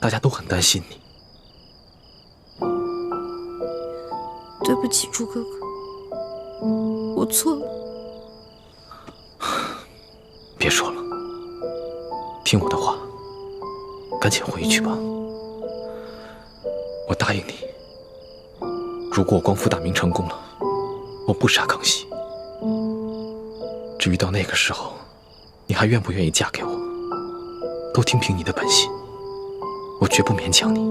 大家都很担心你。对不起，朱哥哥，我错了。别说了，听我的话，赶紧回去吧。我答应你，如果我光复大明成功了，我不杀康熙。至于到那个时候，你还愿不愿意嫁给我，都听凭你的本心，我绝不勉强你。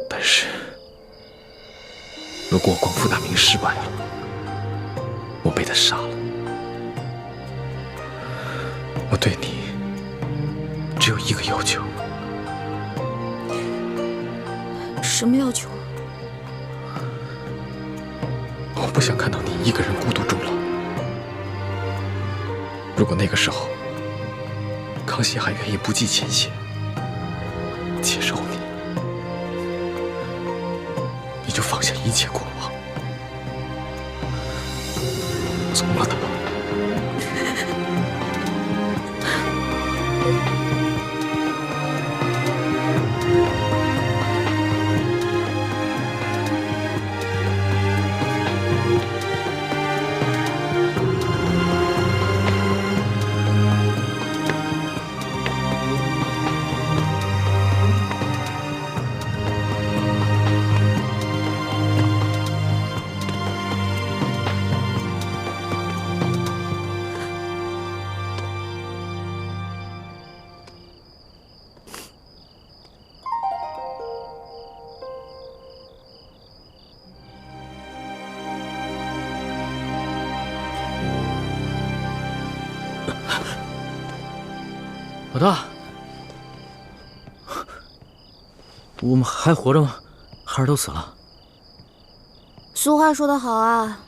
但是，如果我光复大明失败了，我被他杀了，我对你只有一个要求。什么要求？我不想看到你一个人孤独终老。如果那个时候康熙还愿意不计前嫌接受你，你就放下一切过往，从了他吧。老大，我们还活着吗？还是都死了？俗话说得好啊，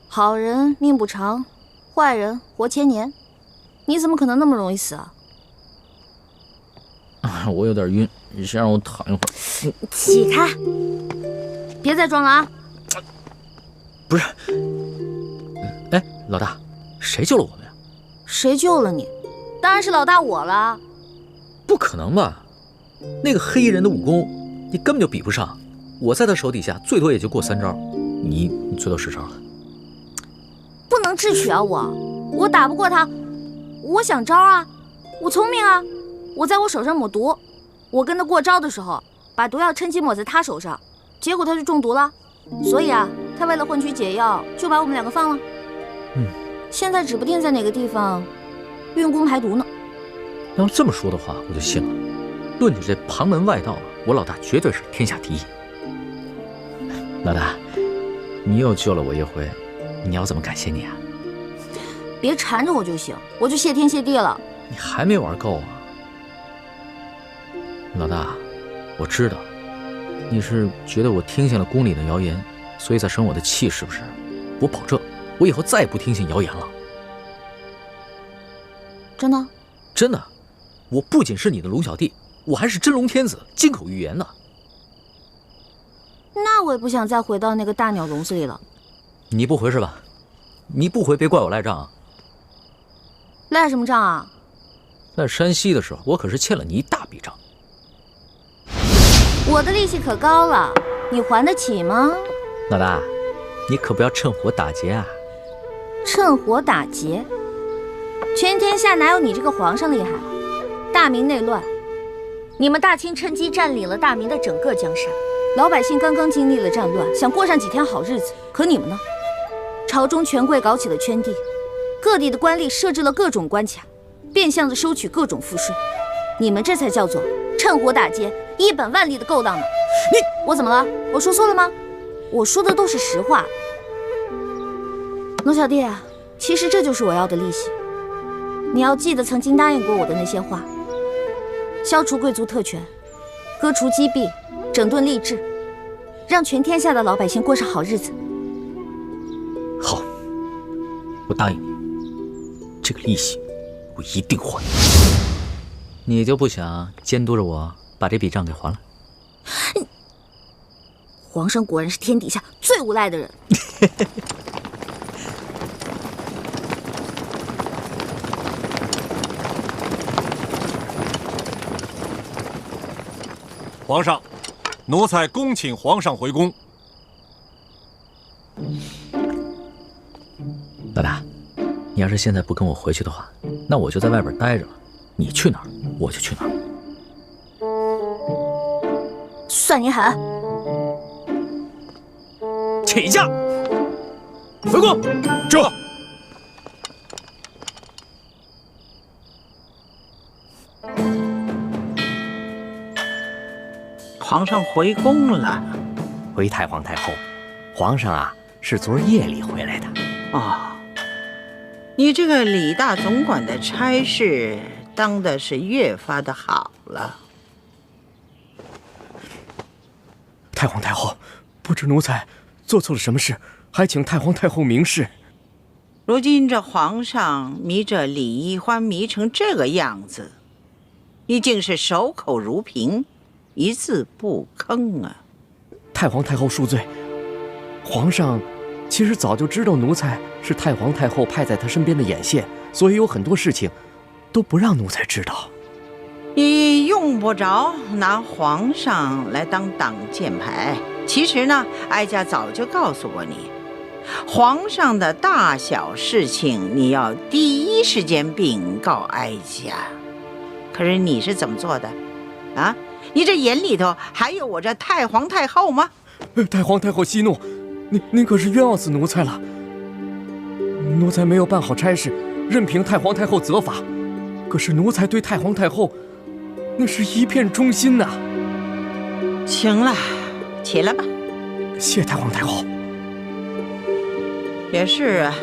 好人命不长，坏人活千年。你怎么可能那么容易死啊？我有点晕，你先让我躺一会儿。起开，别再装了啊！不是，哎，老大，谁救了我们呀？谁救了你？当然是老大我了。不可能吧？那个黑衣人的武功，你根本就比不上。我在他手底下，最多也就过3招，你最多10招了。不能智取啊！我打不过他，我想招啊，我聪明啊，我在我手上抹毒，我跟他过招的时候，把毒药趁机抹在他手上，结果他就中毒了。所以啊，他为了换取解药，就把我们2个放了。现在指不定在哪个地方运功排毒呢。要这么说的话，我就信了。论你这旁门外道，我老大绝对是天下第一。老大，你又救了我一回，你要怎么感谢你啊？别缠着我就行，我就谢天谢地了。你还没玩够啊？老大，我知道你是觉得我听信了宫里的谣言，所以才生我的气，是不是？我保证，我以后再也不听信谣言了。真的？真的，我不仅是你的龙小弟，我还是真龙天子，金口玉言的。那我也不想再回到那个大鸟笼子里了。你不回是吧？你不回，别怪我赖账啊。赖什么账啊？在山西的时候，我可是欠了你一大笔账。我的利息可高了，你还得起吗？老大，你可不要趁火打劫啊！趁火打劫？全天下哪有你这个皇上厉害？大明内乱，你们大清趁机占领了大明的整个江山，老百姓刚刚经历了战乱，想过上几天好日子，可你们呢？朝中权贵搞起了圈地，各地的官吏设置了各种关卡，变相的收取各种赋税，你们这才叫做趁火打劫，一本万利的勾当呢！我怎么了？我说错了吗？我说的都是实话。龙小弟，其实这就是我要的利息。你要记得曾经答应过我的那些话：消除贵族特权，割除积弊，整顿吏治，让全天下的老百姓过上好日子。好，我答应你，这个利息我一定还。你就不想监督着我把这笔账给还了？皇上果然是天底下最无赖的人。皇上，奴才恭请皇上回宫。老大，你要是现在不跟我回去的话，那我就在外边待着了。你去哪儿，我就去哪儿。算你狠！起驾，回宫。这。皇上回宫了。回太皇太后，皇上啊是昨儿夜里回来的。哦，你这个李大总管的差事当的是越发的好了。太皇太后，不知奴才做错了什么事，还请太皇太后明示。如今这皇上迷着李易欢迷成这个样子，你竟是守口如瓶，一字不吭啊！太皇太后恕罪，皇上其实早就知道奴才是太皇太后派在他身边的眼线，所以有很多事情都不让奴才知道。你用不着拿皇上来当挡箭牌。其实呢，哀家早就告诉过你，皇上的大小事情你要第一时间禀告哀家。可是你是怎么做的啊？你这眼里头还有我这太皇太后吗？太皇太后息怒，您可是冤枉死奴才了。奴才没有办好差事，任凭太皇太后责罚。可是奴才对太皇太后那是一片忠心呐。行了，起来吧。谢太皇太后。也是啊，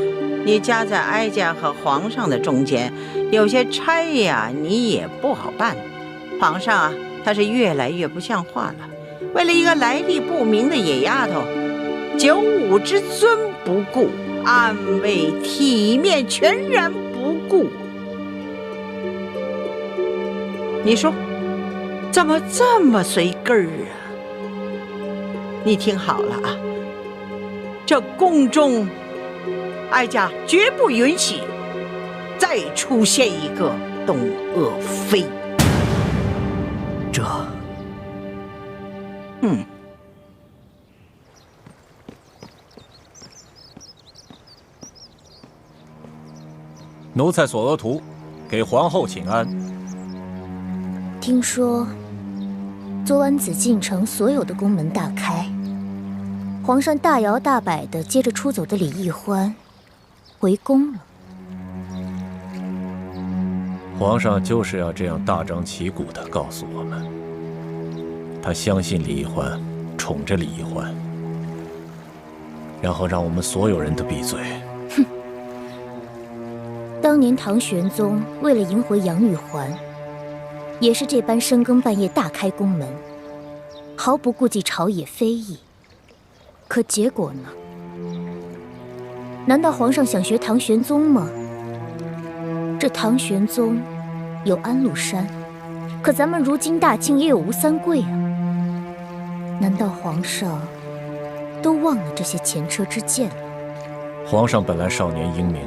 你夹在哀家和皇上的中间，有些差呀你也不好办。皇上啊，他是越来越不像话了。为了一个来历不明的野丫头，9五之尊不顾，安危体面全然不顾。你说怎么这么随根儿啊？你听好了啊，这宫中哀家绝不允许再出现一个董鄂妃。这奴才索额图，给皇后请安。听说昨晚紫禁城所有的宫门大开，皇上大摇大摆的接着出走的李易欢回宫了。皇上就是要这样大张旗鼓地告诉我们，他相信李易欢，宠着李易欢，然后让我们所有人都闭嘴。哼！当年唐玄宗为了迎回杨玉环，也是这般深更半夜大开宫门，毫不顾忌朝野非议。可结果呢？难道皇上想学唐玄宗吗？这唐玄宗有安禄山，可咱们如今大清也有吴三桂啊。难道皇上都忘了这些前车之鉴了？皇上本来少年英明，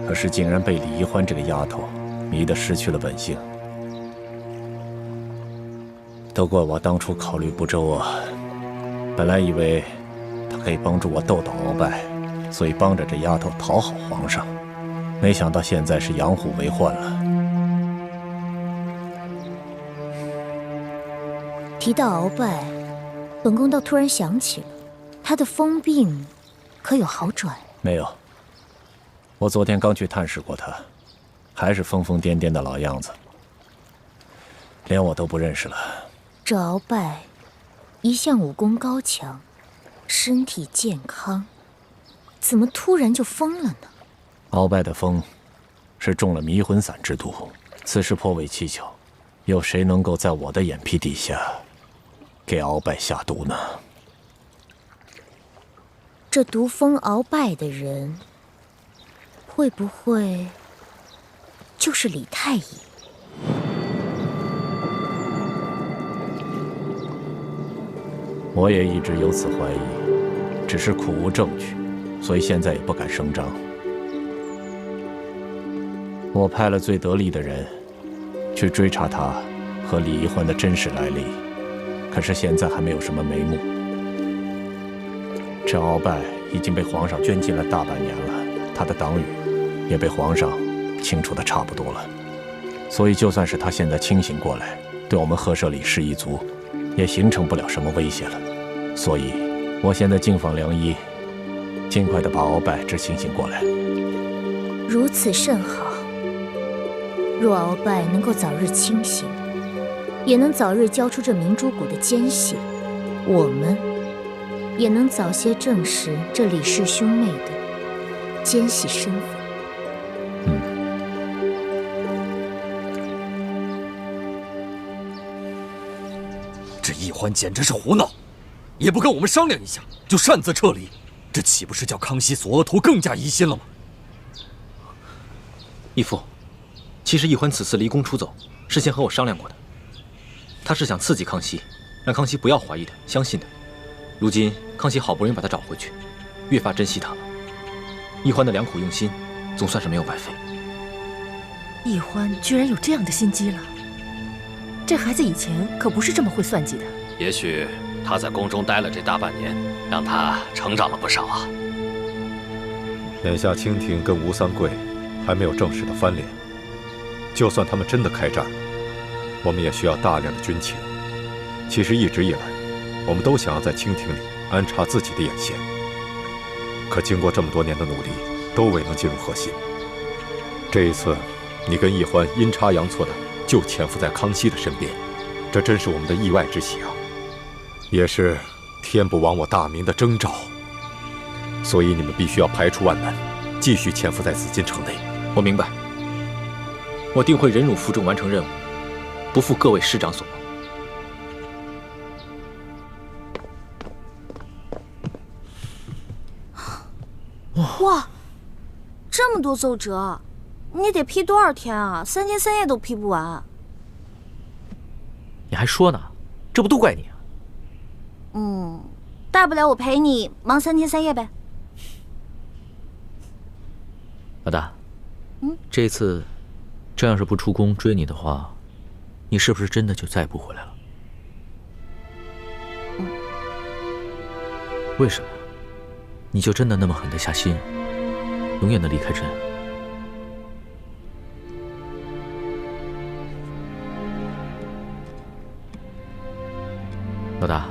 可是竟然被李易欢这个丫头迷得失去了本性。都怪我当初考虑不周啊！本来以为他可以帮助我斗倒鳌拜，所以帮着这丫头讨好皇上，没想到现在是养虎为患了。提到鳌拜，本宫倒突然想起了，他的疯病可有好转？没有，我昨天刚去探视过他，还是疯疯癫癫的老样子，连我都不认识了。这鳌拜一向武功高强，身体健康，怎么突然就疯了呢？鳌拜的疯是中了迷魂散之毒，此事颇为蹊跷，有谁能够在我的眼皮底下给鳌拜下毒呢？这毒疯鳌拜的人，会不会就是李太医？我也一直有此怀疑，只是苦无证据，所以现在也不敢声张。我派了最得力的人去追查他和李易欢的真实来历。可是现在还没有什么眉目。这鳌拜已经被皇上圈禁了大半年了，他的党羽也被皇上清除的差不多了。所以，就算是他现在清醒过来，对我们赫舍里氏一族也形成不了什么威胁了。所以，我现在敬访良医，尽快的把鳌拜治清醒过来。如此甚好。若鳌拜能够早日清醒，也能早日交出这明珠谷的奸细，我们也能早些证实这李氏兄妹的奸细身份。这易欢简直是胡闹，也不跟我们商量一下就擅自撤离，这岂不是叫康熙索额图更加疑心了吗？义父，其实易欢此次离宫出走，事先和我商量过的。他是想刺激康熙，让康熙不要怀疑他，相信他。如今康熙好不容易把他找回去，越发珍惜他了。易欢的良苦用心，总算是没有白费。易欢居然有这样的心机了，这孩子以前可不是这么会算计的。也许他在宫中待了这大半年，让他成长了不少啊。眼下清廷跟吴三桂还没有正式的翻脸，就算他们真的开战，我们也需要大量的军情。其实一直以来，我们都想要在清廷里安插自己的眼线，可经过这么多年的努力，都未能进入核心。这一次，你跟易欢阴差阳错的就潜伏在康熙的身边，这真是我们的意外之喜啊，也是天不亡我大明的征兆。所以你们必须要排除万难，继续潜伏在紫禁城内。我明白，我定会忍辱负重完成任务，不负各位师长所望。哇，这么多奏折，你得批多少天啊？3天3夜都批不完。你还说呢？这不都怪你啊？大不了我陪你忙3天3夜呗。老大，这次这要是不出宫追你的话，你是不是真的就再也不回来了？为什么？你就真的那么狠得下心，永远的离开朕？老大，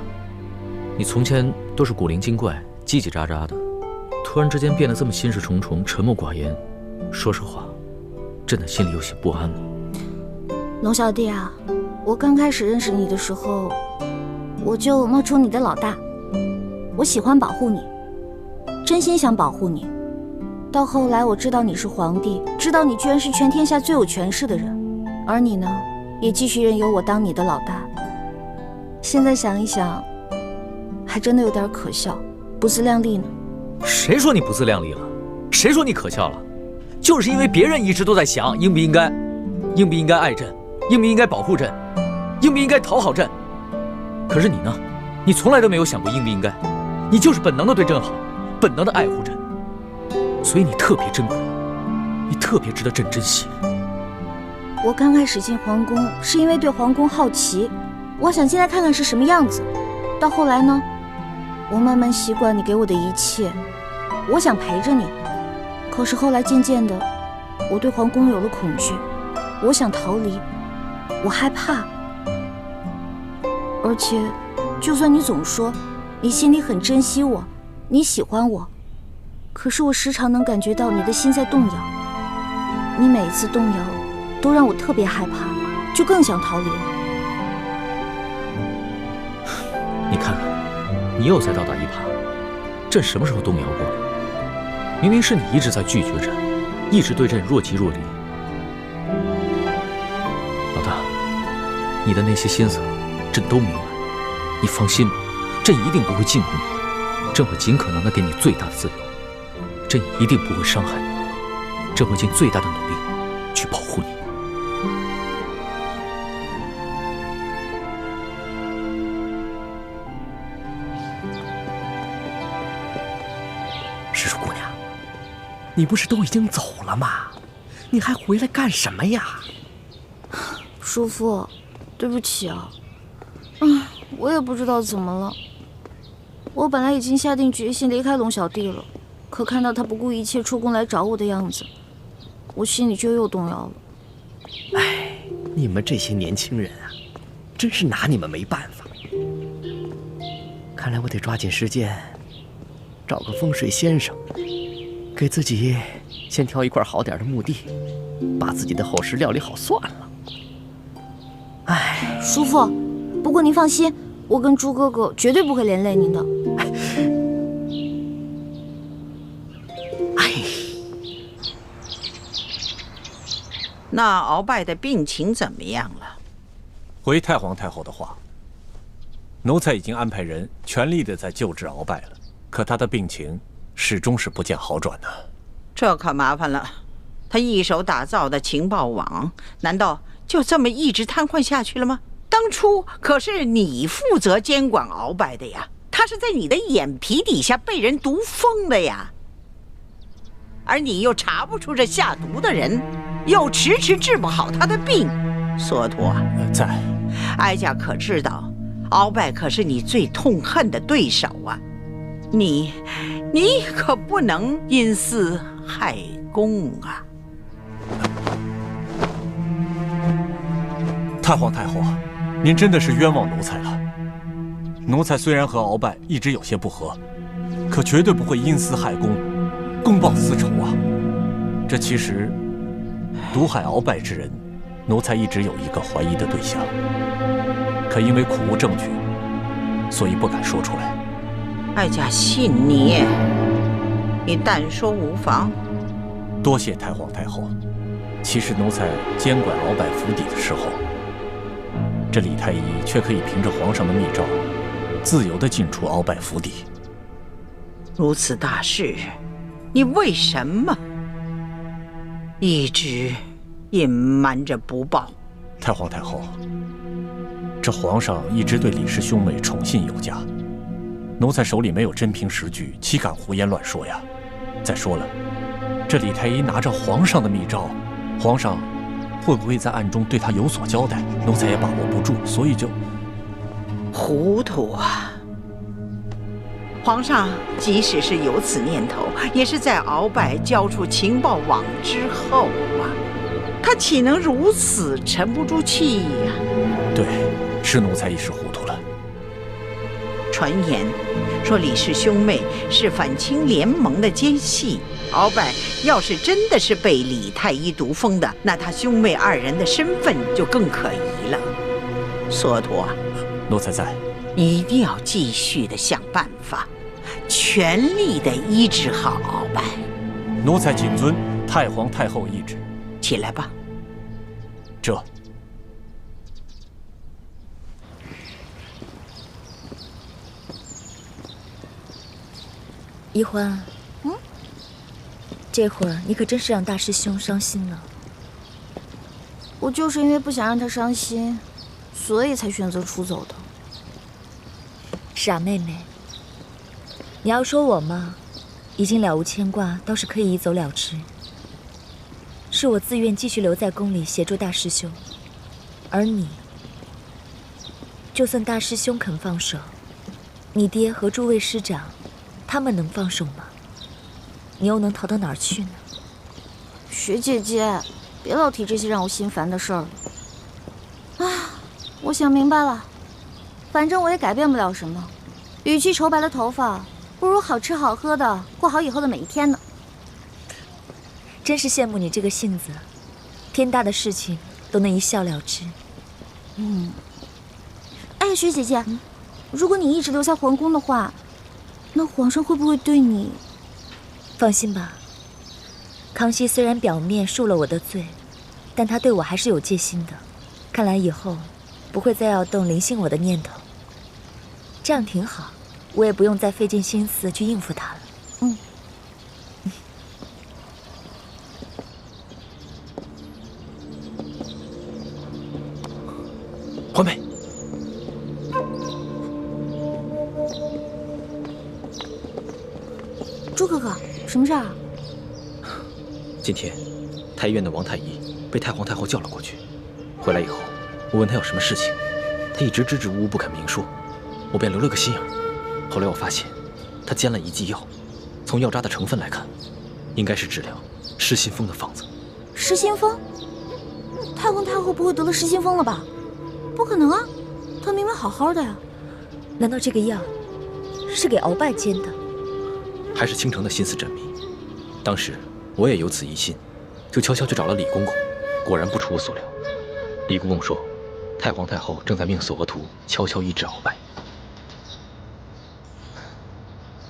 你从前都是古灵精怪、叽叽喳喳的，突然之间变得这么心事重重、沉默寡言，说实话，朕的心里有些不安了。龙小弟啊，我刚开始认识你的时候，我就冒充你的老大，我喜欢保护你，真心想保护你。到后来我知道你是皇帝，知道你居然是全天下最有权势的人，而你呢，也继续任由我当你的老大。现在想一想，还真的有点可笑，不自量力呢。谁说你不自量力了？谁说你可笑了？就是因为别人一直都在想应不应该爱朕，应不应该保护朕，应不应该讨好朕。可是你呢？你从来都没有想过应不应该，你就是本能的对朕好，本能的爱护朕，所以你特别珍贵，你特别值得朕珍惜。我刚开始进皇宫是因为对皇宫好奇，我想进来看看是什么样子。到后来呢，我慢慢习惯你给我的一切，我想陪着你。可是后来渐渐的，我对皇宫有了恐惧，我想逃离，我害怕。而且，就算你总说你心里很珍惜我，你喜欢我，可是我时常能感觉到你的心在动摇。你每一次动摇，都让我特别害怕，就更想逃离了。你看看，你又在倒打一耙。朕什么时候动摇过？明明是你一直在拒绝朕，一直对朕若即若离。老大，你的那些心思，朕都明白。你放心吧，朕一定不会禁锢你，朕会尽可能的给你最大的自由，朕一定不会伤害你，朕会尽最大的努力去保护你。石树姑娘，你不是都已经走了吗？你还回来干什么呀？叔父，对不起啊，我也不知道怎么了。我本来已经下定决心离开龙小弟了，可看到他不顾一切出宫来找我的样子，我心里就又动摇了。哎，你们这些年轻人啊，真是拿你们没办法。看来我得抓紧时间，找个风水先生，给自己先挑一块好点的墓地，把自己的后事料理好算了。哎，叔父，不过您放心，我跟朱哥哥绝对不会连累您的。哎，那鳌拜的病情怎么样了？回太皇太后的话，奴才已经安排人全力的在救治鳌拜了，可他的病情始终是不见好转呢。这可麻烦了，他一手打造的情报网，难道就这么一直瘫痪下去了吗？当初可是你负责监管鳌拜的呀，他是在你的眼皮底下被人毒疯的呀，而你又查不出这下毒的人，又迟迟治不好他的病。索陀，在，哀家可知道，鳌拜可是你最痛恨的对手啊，你可不能因私害公啊！太皇太后，您真的是冤枉奴才了。奴才虽然和鳌拜一直有些不和，可绝对不会因私害公，公报私仇啊。这其实毒害鳌拜之人，奴才一直有一个怀疑的对象，可因为苦无证据，所以不敢说出来。哀家信你，你但说无妨。多谢太皇太后。其实奴才监管鳌拜府邸的时候，这李太医却可以凭着皇上的密诏，自由地进出鳌拜府邸。如此大事，你为什么一直隐瞒着不报？太皇太后，这皇上一直对李氏兄妹宠信有加，奴才手里没有真凭实据，岂敢胡言乱说呀？再说了，这李太医拿着皇上的密诏，皇上会不会在暗中对他有所交代？奴才也把握不住，所以就糊涂啊！皇上即使是有此念头，也是在鳌拜交出情报网之后啊，他岂能如此沉不住气呀？对，是奴才一时糊涂了。传言说李氏兄妹是反清联盟的奸细，鳌拜要是真的是被李太医毒疯的，那他兄妹二人的身份就更可疑了。索陀，奴才在。你一定要继续的想办法，全力的医治好鳌拜。奴才谨遵太皇太后懿旨。起来吧。这。宜欢，这会儿你可真是让大师兄伤心了。我就是因为不想让他伤心，所以才选择出走的。傻妹妹，你要说我嘛，已经了无牵挂，倒是可以一走了之。是我自愿继续留在宫里协助大师兄，而你，就算大师兄肯放手，你爹和诸位师长，他们能放手吗？你又能逃到哪儿去呢？雪姐姐，别老提这些让我心烦的事儿了。啊，我想明白了，反正我也改变不了什么。与其愁白了头发，不如好吃好喝的过好以后的每一天呢。真是羡慕你这个性子，天大的事情都能一笑了之。哎，雪姐姐，如果你一直留在皇宫的话，那皇上会不会对你……放心吧，康熙虽然表面恕了我的罪，但他对我还是有戒心的。看来以后不会再要动临幸我的念头，这样挺好，我也不用再费尽心思去应付他了。环佩，朱哥哥，什么事儿啊？今天太医院的王太医被太皇太后叫了过去，回来以后，我问他有什么事情，他一直支支吾吾不肯明说，我便留了个心眼。后来我发现，他煎了一剂药，从药渣的成分来看，应该是治疗失心疯的方子。失心疯？太皇太后不会得了失心疯了吧？不可能啊，她明明好好的呀。难道这个药是给鳌拜煎的？还是倾城的心思缜密。当时我也有此疑心，就悄悄去找了李公公。果然不出我所料，李公公说，太皇太后正在命索额图悄悄医治鳌拜。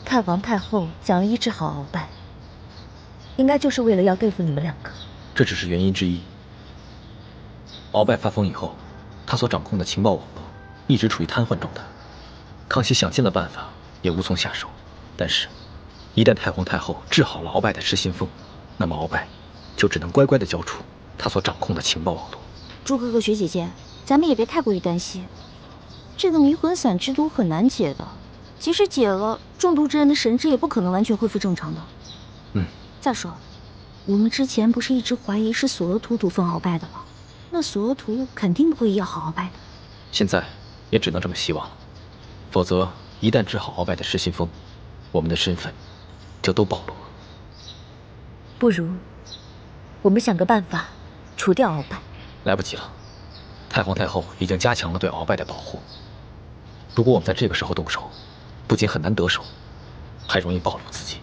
太皇太后想要医治好鳌拜，应该就是为了要对付你们两个。这只是原因之一。鳌拜发疯以后，他所掌控的情报网络一直处于瘫痪状态。康熙想尽了办法，也无从下手。但是，一旦太皇太后治好了鳌拜的失心疯，那么鳌拜就只能乖乖地交出他所掌控的情报网络。朱哥哥、学姐姐，咱们也别太过于担心，这个迷魂散之毒很难解的，即使解了，中毒之人的神智也不可能完全恢复正常的。再说，我们之前不是一直怀疑是索额图毒疯鳌拜的吗？那索额图肯定不会要好鳌拜的。现在也只能这么希望了，否则一旦治好鳌拜的失心疯，我们的身份就都暴露了。不如我们想个办法除掉鳌拜。来不及了，太皇太后已经加强了对鳌拜的保护。如果我们在这个时候动手，不仅很难得手，还容易暴露自己。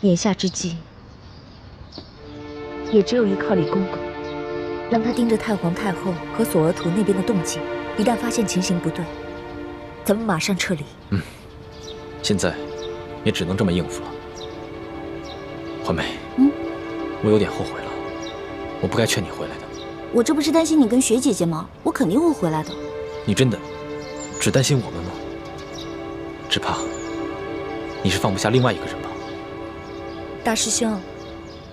眼下之计，也只有依靠李公公，让他盯着太皇太后和索额图那边的动静，一旦发现情形不对，咱们马上撤离。现在也只能这么应付了。环梅，我有点后悔了，我不该劝你回来的。我这不是担心你跟学姐姐吗？我肯定会回来的。你真的只担心我们吗？只怕你是放不下另外一个人吧。大师兄，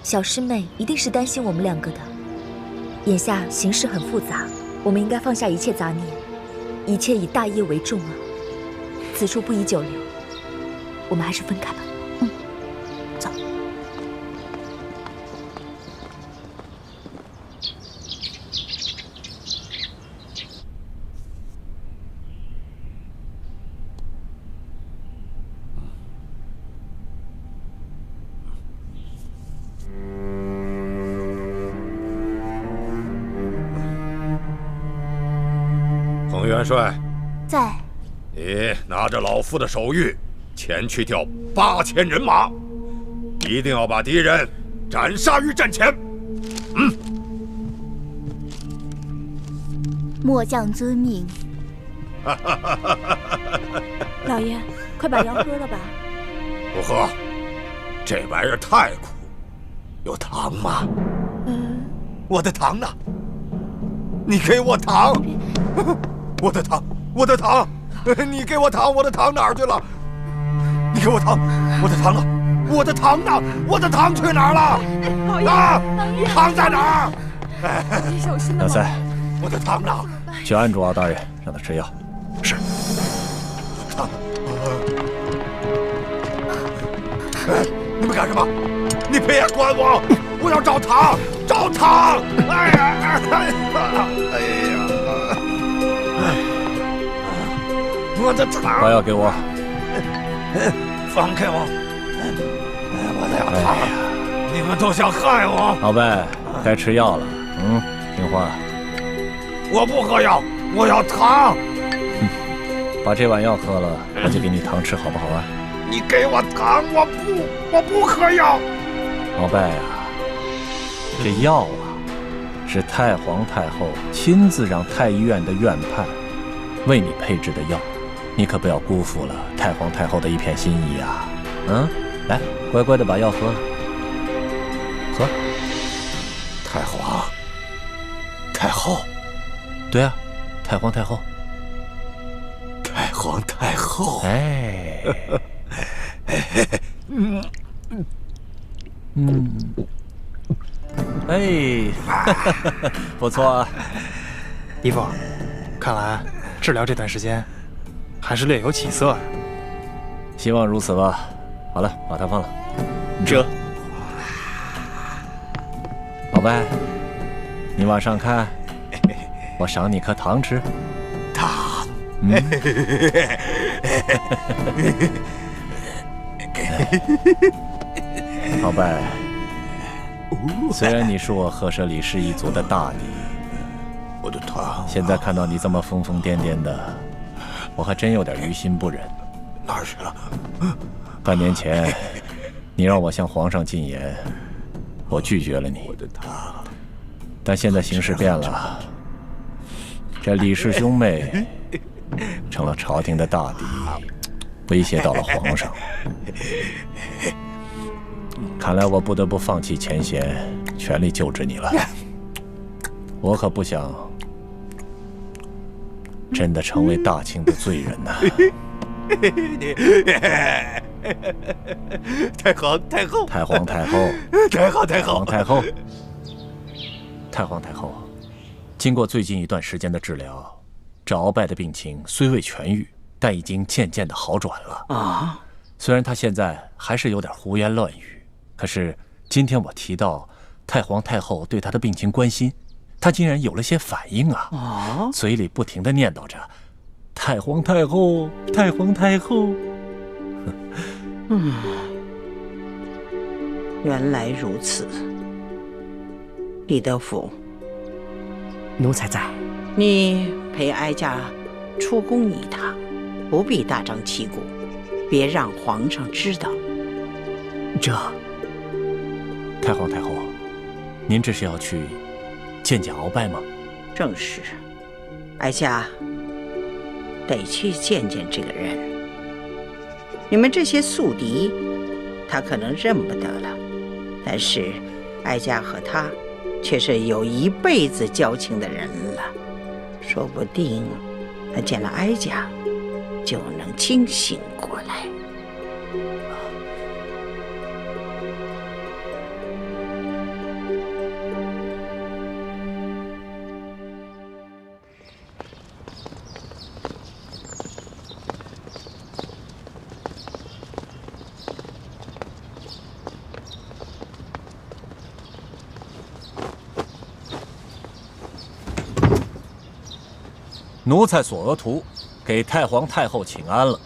小师妹一定是担心我们两个的。眼下形势很复杂，我们应该放下一切杂念，一切以大业为重啊。此处不宜久留，我们还是分开吧。走。彭元帅，在。你拿着老夫的手谕，前去调8000人马，一定要把敌人斩杀于阵前。末将遵命。老爷，快把药喝了吧。不喝，这玩意儿太苦。有糖吗？我的糖呢？你给我糖！我的糖，我的糖！你给我糖，我的糖哪儿去了？你给我糖，我的糖呢？我的糖呢？我的糖去哪儿了？啊！糖在哪儿？小心老三，我的糖呢？去按住敖大人，让他吃药。是。糖。你们干什么？你别管我！我要找糖，找糖！哎呀！我的糖！把药给我。放开我！我的糖！你们都想害我！鳌拜，该吃药了。听话。我不喝药，我要糖。把这碗药喝了，我就给你糖吃，好不好啊？你给我糖，我不喝药。鳌拜啊，这药啊，是太皇太后亲自让太医院的院判为你配制的药，你可不要辜负了太皇太后的一片心意啊！来，乖乖的把药喝了，喝。太皇太后，对啊，太皇太后。太皇太后，哎，不错啊，姨父，看来治疗这段时间还是略有起色呀。希望如此吧。好了，把它放了。这，鳌拜，你往上看，我赏你颗糖吃。糖。鳌拜，虽然你是我赫舍李氏一族的大敌，我的糖，现在看到你这么疯疯癫癫的，我还真有点于心不忍。哪儿去了？半年前，你让我向皇上进言，我拒绝了你。我的糖，但现在形势变了，这李氏兄妹成了朝廷的大敌，威胁到了皇上。看来我不得不放弃前嫌，全力救治你了。我可不想真的成为大清的罪人呐！太皇太后，太皇太后，太后太后，太后，太皇太后，经过最近一段时间的治疗，这鳌拜的病情虽未痊愈，但已经渐渐的好转了啊。虽然他现在还是有点胡言乱语，可是今天我提到太皇太后对他的病情关心，他竟然有了些反应啊！嘴里不停地念叨着“太皇太后，太皇太后”。原来如此。李德福，奴才在。你陪哀家出宫一趟，不必大张旗鼓，别让皇上知道。这，太皇太后，您这是要去见见鳌拜吗？正是，哀家得去见见这个人。你们这些宿敌，他可能认不得了，但是哀家和他却是有一辈子交情的人了，说不定他见了哀家就能清醒过来。奴才索额图给太皇太后请安了。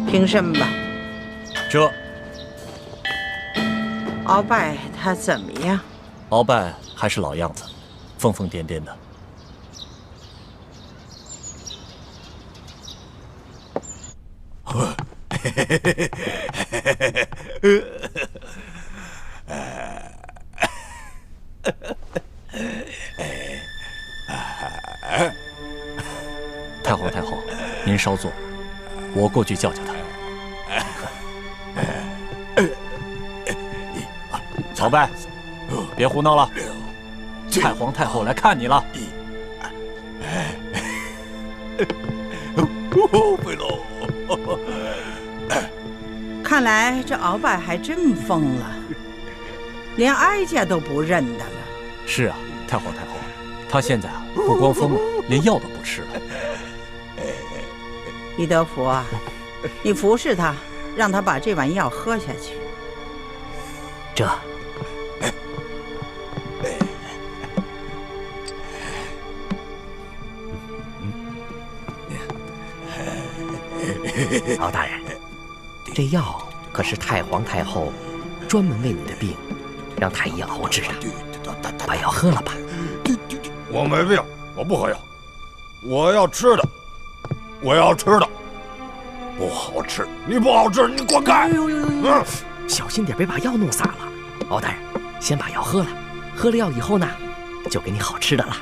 平身吧。这鳌拜他怎么样？鳌拜还是老样子，疯疯癫癫的。太皇太后，您稍坐，我过去叫叫他。鳌拜，别胡闹了，太皇太后来看你了。贝喽。看来这鳌拜还真疯了，连哀家都不认得了。是啊，太皇太后，他现在不光疯了，连药都不吃了。李德福啊，你服侍他，让他把这碗药喝下去。这。敖大人，这药可是太皇太后专门为你的病让太医熬制的，把药喝了吧。我没病，我不喝药，我要吃的，我要吃的，不好吃，你不好吃，你滚开！小心点，别把药弄洒了。敖大人，先把药喝了，喝了药以后呢，就给你好吃的了。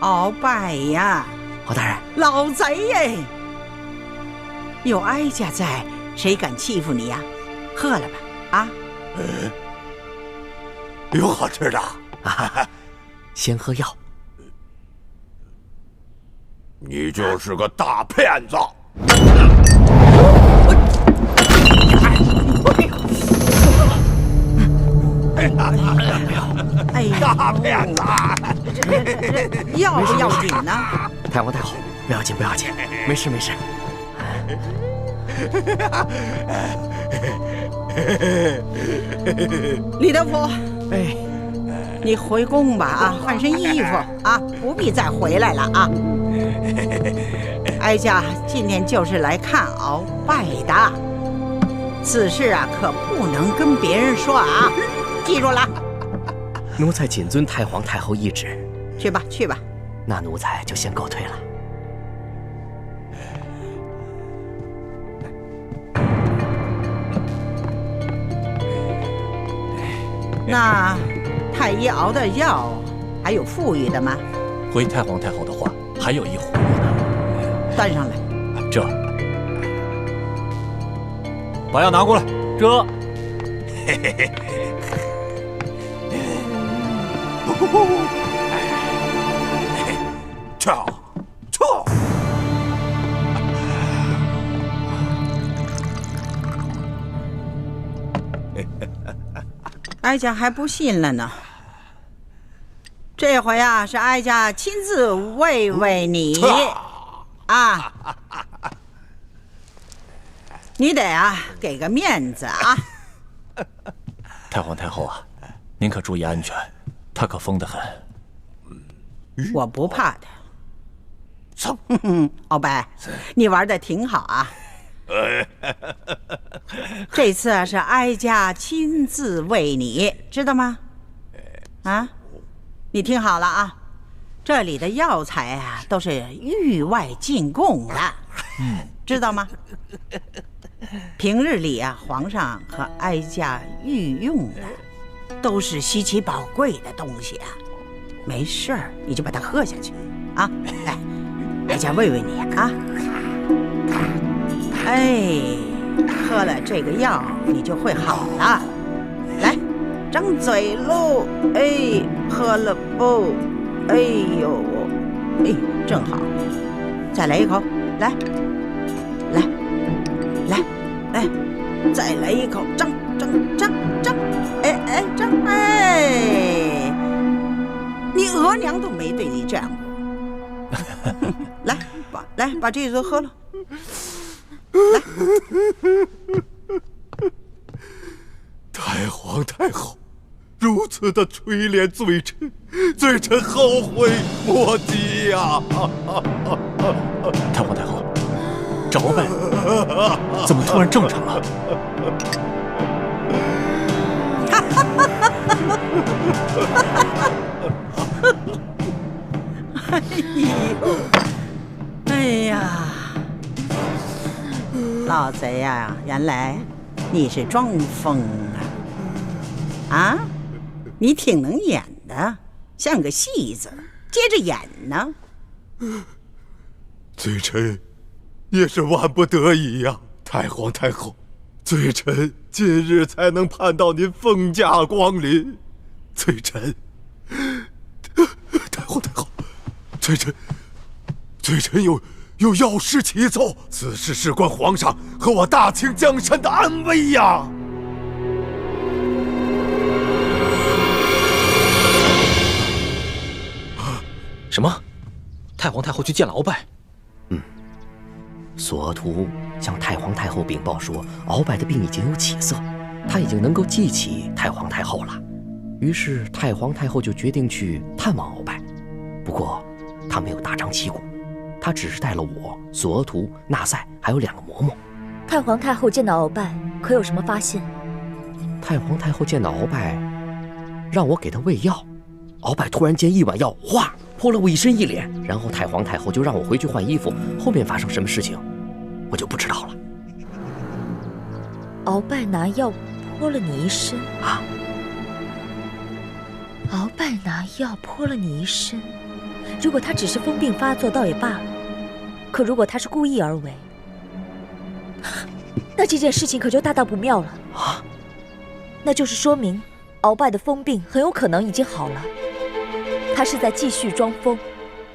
鳌拜呀，敖大人，老贼耶！有哀家在，谁敢欺负你呀？喝了吧，啊！有好吃的啊！先喝药。你就是个大骗子！哎呀，大骗子！这要不要紧呢？太皇太后，不要紧不要紧，没事没事。李德福，哎，你回宫吧啊，换身衣服啊，不必再回来了啊。哀家今天就是来看鳌拜的，此事啊可不能跟别人说啊，记住了。奴才谨遵太皇太后懿旨。去吧，去吧。那奴才就先告退了。那太医熬的药还有富裕的吗？回太皇太后的话，还有一葫芦呢。端上来。这，把药拿过来。这，嘿嘿嘿。跳，跳。哀家还不信了呢。这回啊，是哀家亲自慰慰你啊！你得啊给个面子啊！太皇太后啊，您可注意安全，他可疯得很。我不怕他。鳌拜，你玩的挺好啊！这次啊是哀家亲自为你，知道吗？啊，你听好了啊，这里的药材啊都是域外进贡的，知道吗？平日里啊，皇上和哀家御用的都是稀奇宝贵的东西啊，没事儿你就把它喝下去啊！来，哀家慰慰你啊！哎，喝了这个药你就会好了。来，张嘴喽！哎，喝了不？哎呦，哎，正好，再来一口，来，来，来，哎，再来一口，张，哎哎张，哎，你额娘都没对你这样过。来把这一樽喝了。来，太皇太后如此的垂怜罪臣，罪臣后悔莫及呀！太皇太后，这鳌拜怎么突然正常了？哎呀！老贼呀，原来你是装疯啊！啊，你挺能演的，像个戏子，接着演呢。罪臣也是万不得已呀，太皇太后，罪臣今日才能盼到您凤驾光临。罪臣，太皇太后，罪臣有要事启奏，此事事关皇上和我大清江山的安危呀！什么？太皇太后去见了鳌拜？索额图向太皇太后禀报说，鳌拜的病已经有起色，他已经能够记起太皇太后了。于是太皇太后就决定去探望鳌拜，不过他没有大张旗鼓。他只是带了我、索额图、纳赛，还有2个嬷嬷。太皇太后见到鳌拜，可有什么发现？太皇太后见到鳌拜，让我给他喂药。鳌拜突然间一碗药，哗，泼了我一身一脸。然后太皇太后就让我回去换衣服。后面发生什么事情，我就不知道了。鳌拜拿药泼了你一身啊！鳌拜拿药泼了你一身。如果他只是疯病发作，倒也罢了；可如果他是故意而为，那这件事情可就大大不妙了啊！那就是说明，鳌拜的疯病很有可能已经好了，他是在继续装疯，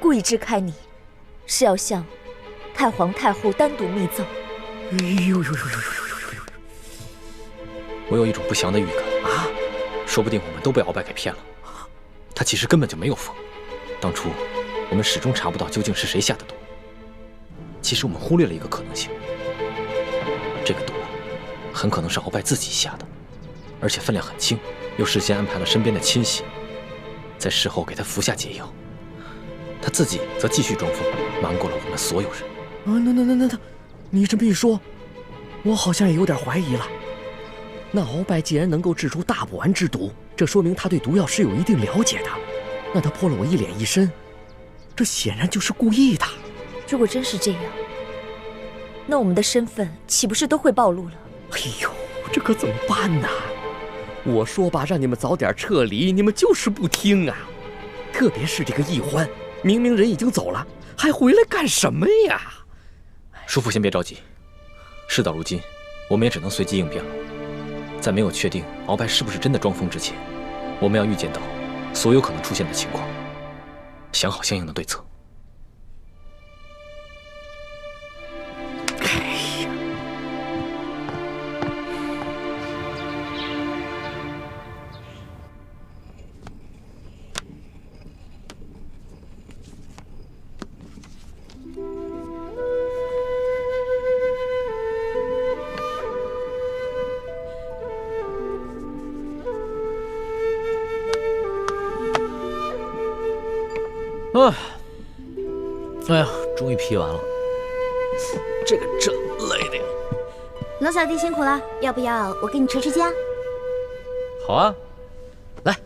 故意支开你，是要向太皇太后单独密奏。我有一种不祥的预感啊！说不定我们都被鳌拜给骗了，他其实根本就没有疯。当初我们始终查不到究竟是谁下的毒，其实我们忽略了一个可能性，很可能是鳌拜自己下的，而且分量很轻，又事先安排了身边的亲信，在事后给他服下解药。他自己则继续装疯，瞒过了我们所有人。那，你这么一说，我好像也有点怀疑了。那鳌拜既然能够制出大补丸之毒，这说明他对毒药是有一定了解的。那他泼了我一脸一身，这显然就是故意的。如果真是这样，那我们的身份岂不是都会暴露了？哎呦，这可怎么办呢？我说吧，让你们早点撤离，你们就是不听啊！特别是这个易欢，明明人已经走了，还回来干什么呀？叔父先别着急，事到如今，我们也只能随机应变了。在没有确定鳌拜是不是真的装疯之前，我们要预见到所有可能出现的情况，想好相应的对策。哎呀，终于批完了，这个真累的呀。龙小弟辛苦了，要不要我给你持家？好啊，来。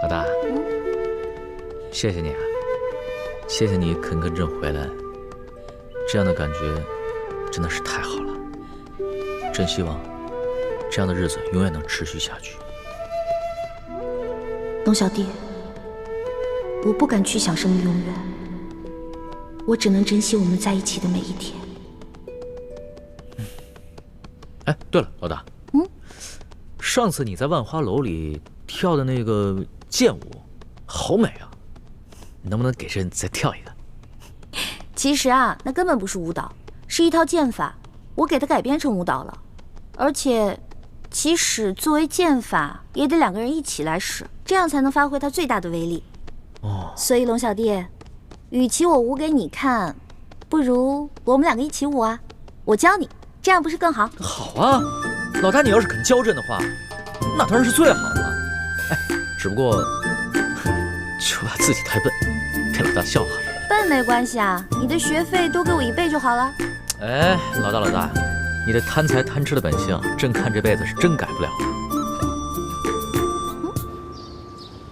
老大，谢谢你啊，谢谢你肯跟朕回来，这样的感觉真的是太好了。朕希望这样的日子永远能持续下去。龙小弟，我不敢去想什么永远，我只能珍惜我们在一起的每一天。哎，对了，老大，上次你在万花楼里跳的那个剑舞，好美啊！你能不能给朕再跳一个？其实啊，那根本不是舞蹈，是一套剑法，我给它改编成舞蹈了。而且，即使作为剑法，也得2个人一起来使，这样才能发挥它最大的威力。哦，所以龙小弟，与其我舞给你看，不如我们2个一起舞啊！我教你，这样不是更好？好啊，老大，你要是肯教朕的话，那当然是最好的。哎，只不过就怕自己太笨，被老大笑话了。笨没关系啊，你的学费多给我1倍就好了。哎，老大，你这贪财贪吃的本性，朕看这辈子是真改不了了。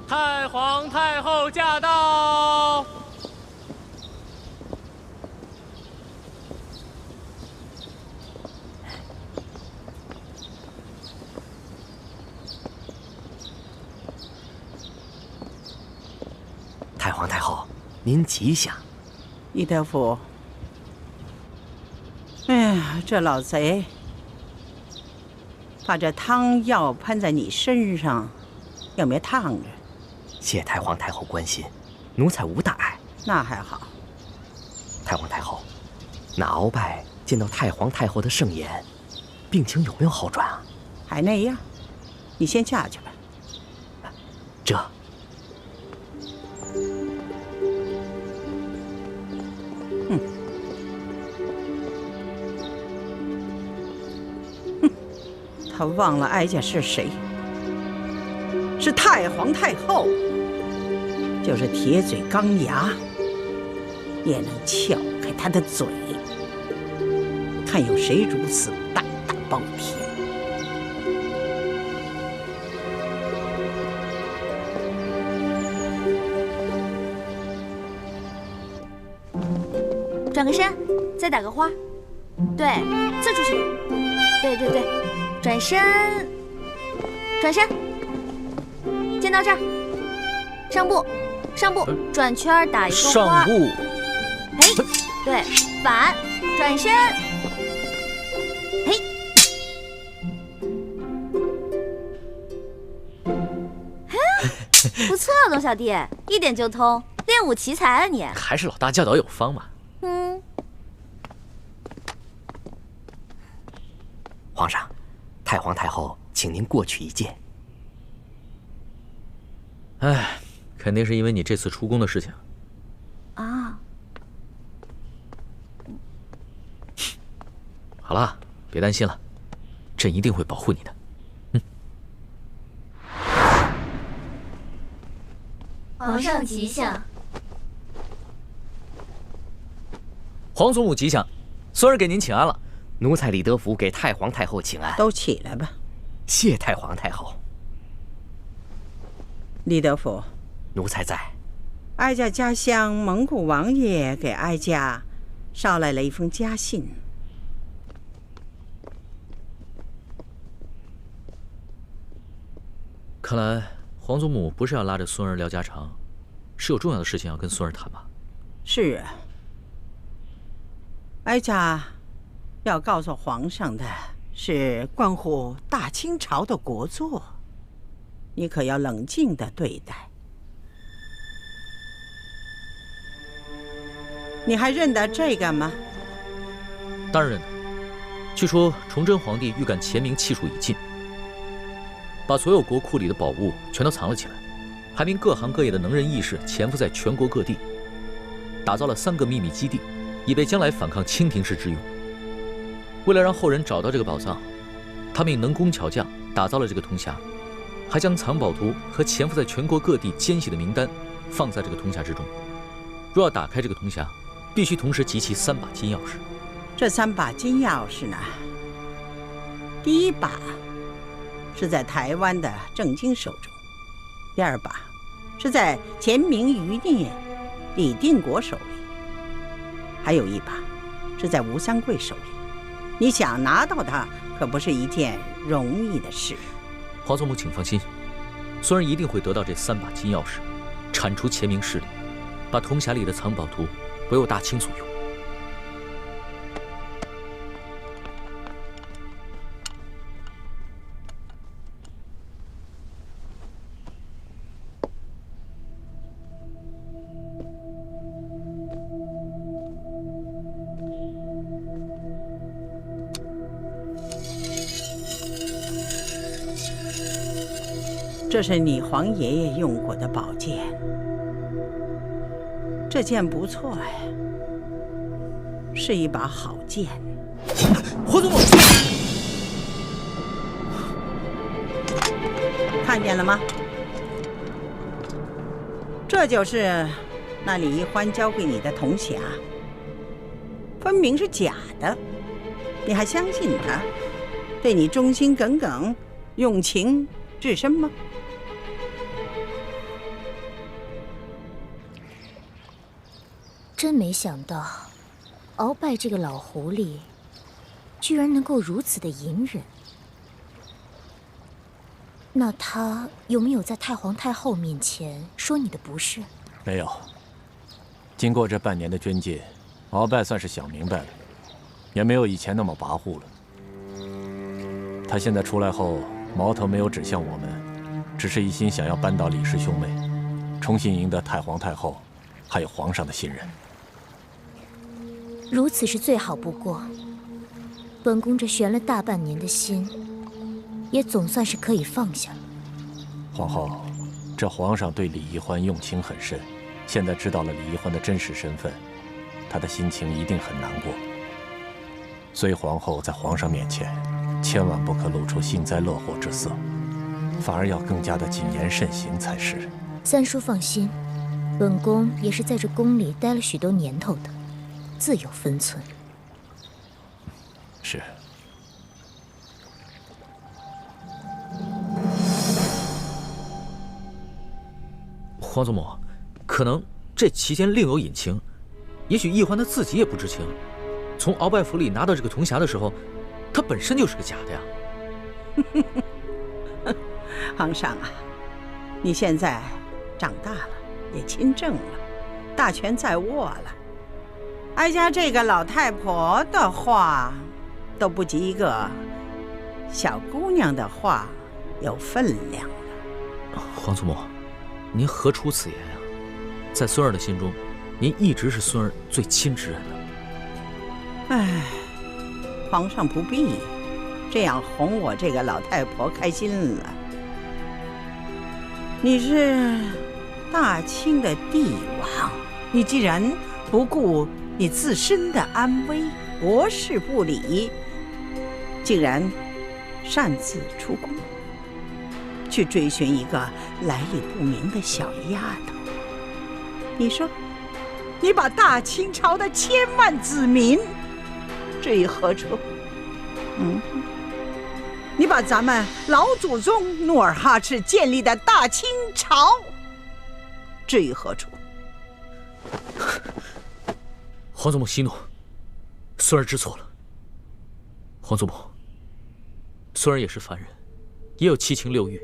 太皇太后驾到！太皇太后，您吉祥。易德福，哎呀，这老贼把这汤药喷在你身上，有没有烫着？谢太皇太后关心，奴才无大碍。那还好。太皇太后，那鳌拜见到太皇太后的圣颜，病情有没有好转啊？还那样，你先下去吧。这。他忘了哀家是谁，是太皇太后，就是铁嘴钢牙，也能撬开他的嘴。看有谁如此胆大包天！转个身，再打个花，对，刺出去，对，转身，肩到这儿，上步，转圈打一个花，上步，哎，对，反转身，嘿，不错，龙小弟，一点就通，练武奇才啊你！还是老大教导有方嘛。皇上，太皇太后请您过去一见。哎，肯定是因为你这次出宫的事情。啊，好了，别担心了，朕一定会保护你的。皇上吉祥。皇祖母吉祥，孙儿给您请安了。奴才李德福给太皇太后请安。都起来吧。谢太皇太后。李德福，奴才在。哀家家乡蒙古王爷给哀家捎来了一封家信。看来皇祖母不是要拉着孙儿聊家常，是有重要的事情要跟孙儿谈吧？是啊，哀家要告诉皇上的是关乎大清朝的国祚，你可要冷静地对待。你还认得这个吗？当然认得。据说崇祯皇帝预感乾明气数已尽，把所有国库里的宝物全都藏了起来，排名各行各业的能人异士潜伏在全国各地，打造了3个秘密基地，以备将来反抗清廷时之用。为了让后人找到这个宝藏，他命能工巧匠打造了这个铜匣，还将藏宝图和潜伏在全国各地奸细的名单放在这个铜匣之中。若要打开这个铜匣，必须同时集齐3把金钥匙。这3把金钥匙呢，第一把是在台湾的郑经手中，第2把是在乾明余孽李定国手里，还有1把是在吴三桂手里。你想拿到它，可不是一件容易的事。皇祖母请放心，孙儿一定会得到这3把金钥匙，铲除乾明势力，把铜匣里的藏宝图为我大清所用。这是你皇爷爷用过的宝剑，这剑不错呀，是一把好剑。皇祖母，看见了吗？这就是那李一欢交给你的铜匣，分明是假的，你还相信他，对你忠心耿耿，用情至深吗？真没想到，鳌拜这个老狐狸，居然能够如此的隐忍。那他有没有在太皇太后面前说你的不是？没有。经过这半年的捐戒，鳌拜算是想明白了，也没有以前那么跋扈了。他现在出来后，矛头没有指向我们，只是一心想要扳倒李氏兄妹，重新赢得太皇太后还有皇上的信任。如此是最好不过。本宫这悬了大半年的心，也总算是可以放下了。皇后，这皇上对李一欢用情很深，现在知道了李一欢的真实身份，他的心情一定很难过。所以皇后在皇上面前，千万不可露出幸灾乐祸之色，反而要更加的谨言慎行才是。三叔放心，本宫也是在这宫里待了许多年头的，自有分寸。是。皇祖母，可能这期间另有隐情，也许易欢他自己也不知情。从鳌拜府里拿到这个铜匣的时候，它本身就是个假的呀。皇上啊，你现在长大了，也亲政了，大权在握了。哀家这个老太婆的话，都不及一个小姑娘的话有分量了。皇祖母，您何出此言啊？在孙儿的心中，您一直是孙儿最亲之人了。唉，皇上不必这样哄我这个老太婆开心了。你是大清的帝王，你既然不顾你自身的安危，国事不理，竟然擅自出宫，去追寻一个来历不明的小丫头。你说，你把大清朝的千万子民置于何处？你把咱们老祖宗努尔哈赤建立的大清朝置于何处？皇祖母息怒，孙儿知错了。皇祖母，孙儿也是凡人，也有七情六欲。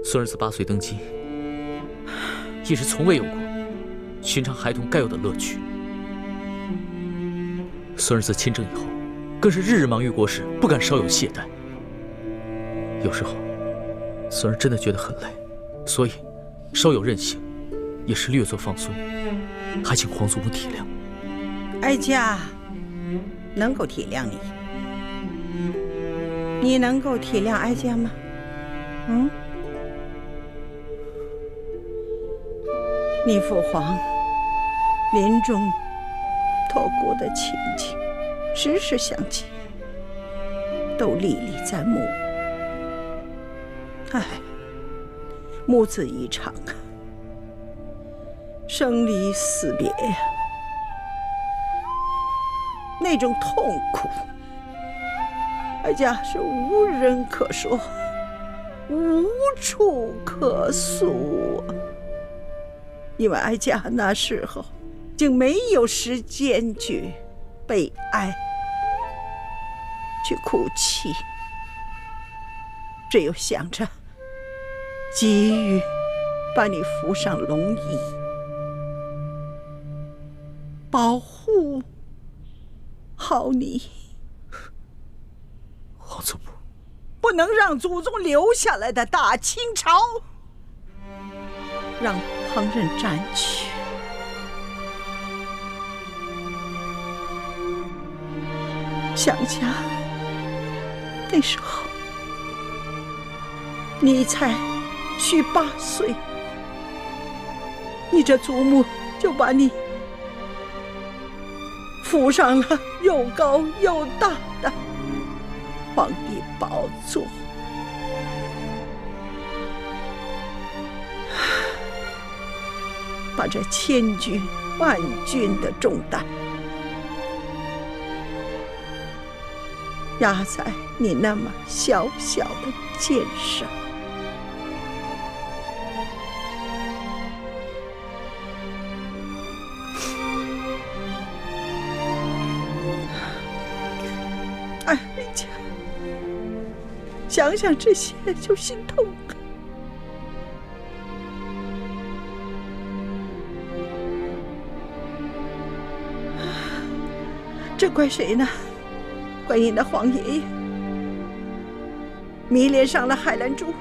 孙儿自8岁登基，一直从未有过寻常孩童该有的乐趣。孙儿自亲政以后，更是日日忙于国事，不敢稍有懈怠。有时候，孙儿真的觉得很累，所以稍有任性，也是略作放松，还请皇祖母体谅。哀家能够体谅你，你能够体谅哀家吗？你父皇临终托孤的情景，时时想起，都历历在目。唉，母子一场啊，生离死别呀，那种痛苦，哀家是无人可说，无处可诉。因为哀家那时候竟没有时间去悲哀，去哭泣，只有想着急于把你扶上龙椅，保护好你。皇祖母，不能让祖宗留下来的大清朝让旁人占据。想想那时候你才虚8岁，你这祖母就把你扶上了又高又大的皇帝宝座，把这千军万军的重担压在你那么小小的肩上。哎呀，想想这些就心痛啊。这怪谁呢？怪你的皇爷爷迷恋上了海兰珠，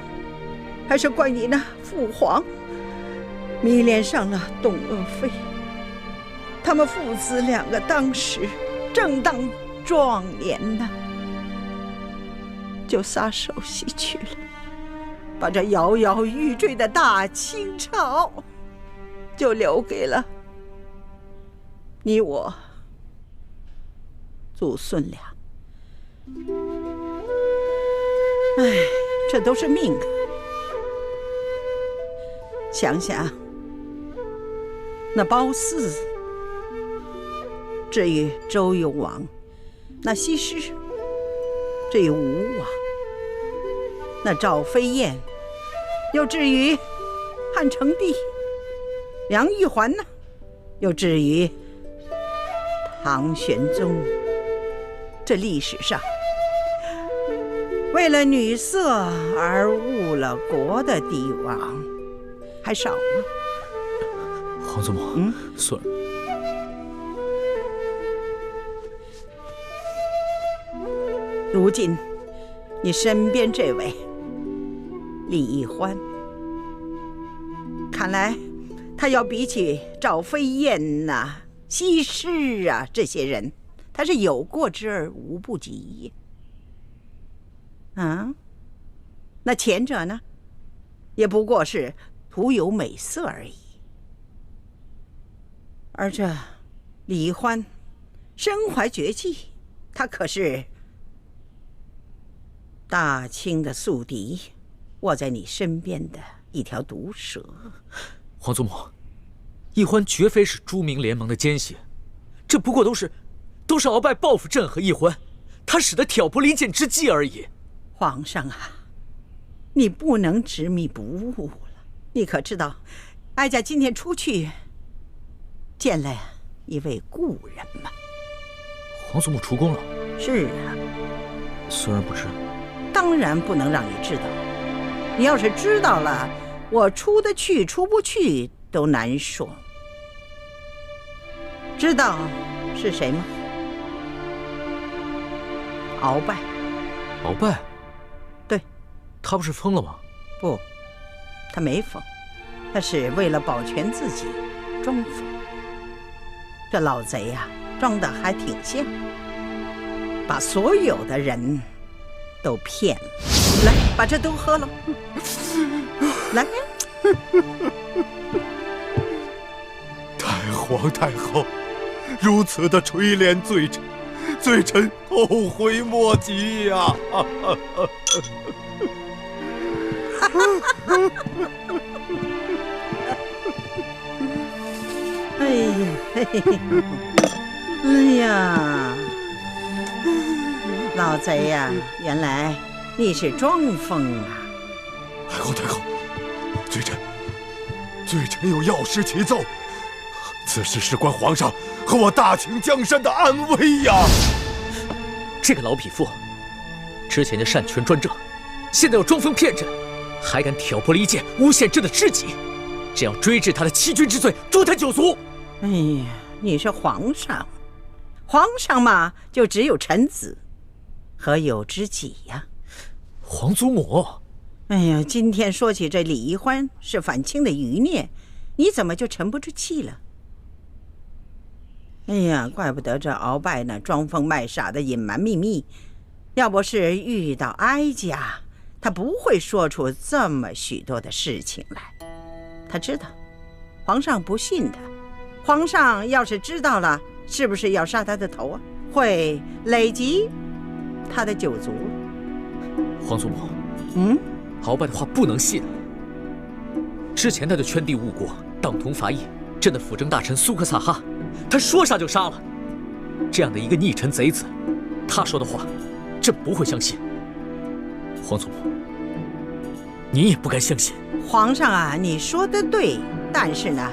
还是怪你那父皇迷恋上了董鄂妃？他们父子两个当时正当壮年呢，就撒手西去了，把这摇摇欲坠的大清朝就留给了你我祖孙俩。哎，这都是命啊！想想那褒姒至于周幽王，那西施至于吴王，那赵飞燕又至于汉成帝，梁玉环呢，又至于唐玄宗。这历史上为了女色而误了国的帝王还少吗？皇祖母，孙儿，如今你身边这位李易欢，看来他要比起赵飞燕呐、西施啊这些人，他是有过之而无不及。那前者呢，也不过是徒有美色而已。而这李易欢身怀绝技，他可是大清的宿敌，卧在你身边的一条毒蛇。皇祖母，奕欢绝非是朱明联盟的奸细，这不过都是鳌拜报复朕和奕欢，他使得挑拨离间之计而已。皇上啊，你不能执迷不悟了。你可知道，哀家今天出去见了一位故人吗？皇祖母出宫了？是啊。虽然不知，当然不能让你知道。你要是知道了，我出得去出不去都难说。知道是谁吗？鳌拜。鳌拜？对。他不是疯了吗？不，他没疯，他是为了保全自己装疯。这老贼呀，装得还挺像，把所有的人都骗了。来，把这都喝了。来。太皇太后如此的垂怜罪臣，罪臣后悔莫及呀！哎呀，老贼呀，原来你是装疯啊！太后太后，罪臣有要事启奏，此事事关皇上和我大清江山的安危呀！这个老匹夫，之前就擅权专政，现在又装疯骗朕，还敢挑拨离间，诬陷朕的知己，这样追治他的欺君之罪，诛他九族。哎呀，你是皇上，皇上嘛，就只有臣子，何有知己呀？皇祖母，哎呀，今天说起这李宜欢是反清的余孽，你怎么就沉不住气了？哎呀，怪不得这鳌拜呢装疯卖傻的隐瞒秘密，要不是遇到哀家，他不会说出这么许多的事情来。他知道皇上不信他，皇上要是知道了，是不是要杀他的头啊？会累及他的九族。皇祖母，鳌拜的话不能信。之前他就圈地误国，党同伐异，朕的辅政大臣苏克萨哈，他说杀就杀了。这样的一个逆臣贼子，他说的话，朕不会相信。皇祖母，你也不该相信。皇上啊，你说的对，但是呢，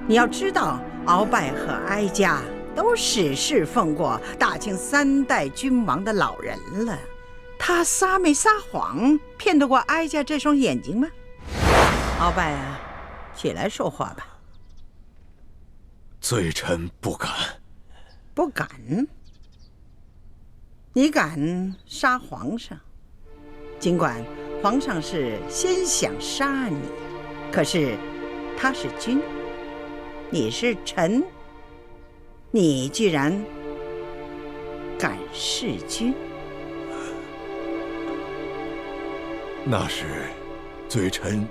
你要知道，鳌拜和哀家都史侍奉过大清3代君王的老人了，他撒没撒谎，骗得过哀家这双眼睛吗？鳌拜啊，起来说话吧。罪臣不敢。不敢？你敢杀皇上？尽管皇上是先想杀你，可是他是君，你是臣，你居然敢弑君？那是罪臣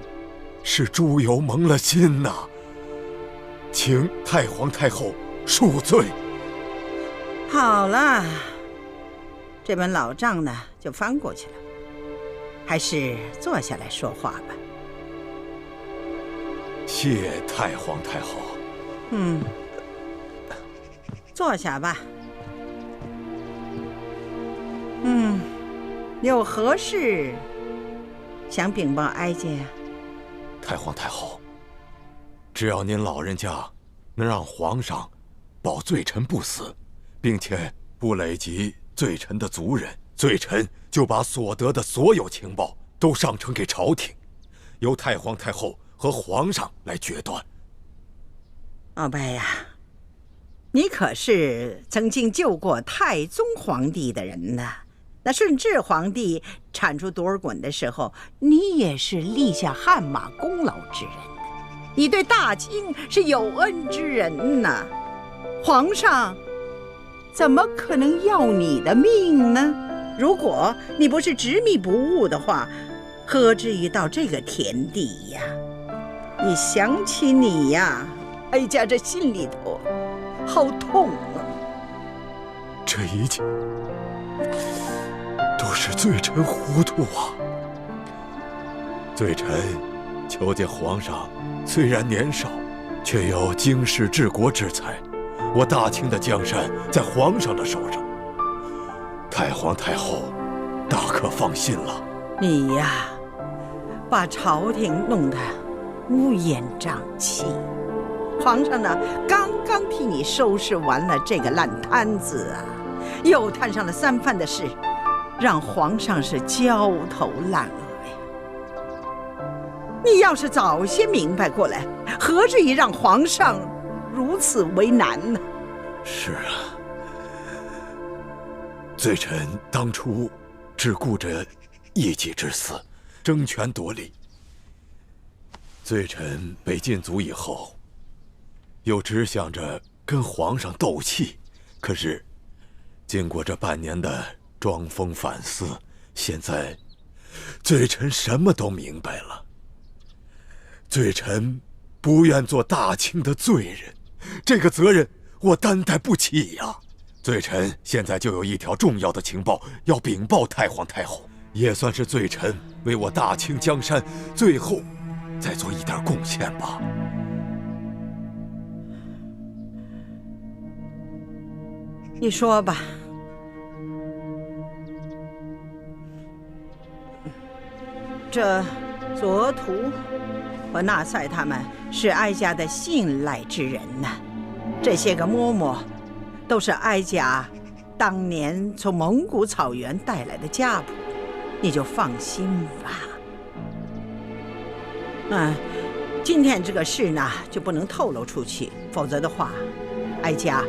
是猪油蒙了心呐，请太皇太后恕罪。好了，这本老账呢就翻过去了，还是坐下来说话吧。谢太皇太后。坐下吧。有何事想禀报哀家呀？太皇太后，只要您老人家能让皇上保罪臣不死，并且不累及罪臣的族人，罪臣就把所得的所有情报都上呈给朝廷，由太皇太后和皇上来决断。鳌拜呀，你可是曾经救过太宗皇帝的人呐。那顺治皇帝铲除多尔衮的时候，你也是立下汗马功劳之人的，你对大清是有恩之人呐。皇上怎么可能要你的命呢？如果你不是执迷不悟的话，何至于到这个田地呀？你想起你呀，哀家这心里头好痛啊！这一切都是是罪臣糊涂啊！罪臣求见皇上，虽然年少，却有经世治国之才。我大清的江山在皇上的手上，太皇太后大可放心了。你呀，把朝廷弄得乌烟瘴气。皇上呢，刚刚替你收拾完了这个烂摊子啊，又摊上了3犯的事，让皇上是焦头烂额呀。你要是早些明白过来，何至于让皇上如此为难呢？是啊，罪臣当初只顾着一己之私，争权夺利。罪臣被禁足以后，又只想着跟皇上斗气。可是，经过这半年的装疯反思，现在罪臣什么都明白了。罪臣不愿做大清的罪人，这个责任我担待不起呀。罪臣现在就有一条重要的情报要禀报太皇太后，也算是罪臣为我大清江山最后再做一点贡献吧。你说吧。这左图和纳赛他们是哀家的信赖之人呐，这些个嬷嬷都是哀家当年从蒙古草原带来的家谱，你就放心吧。今天这个事呢就不能透露出去，否则的话，哀家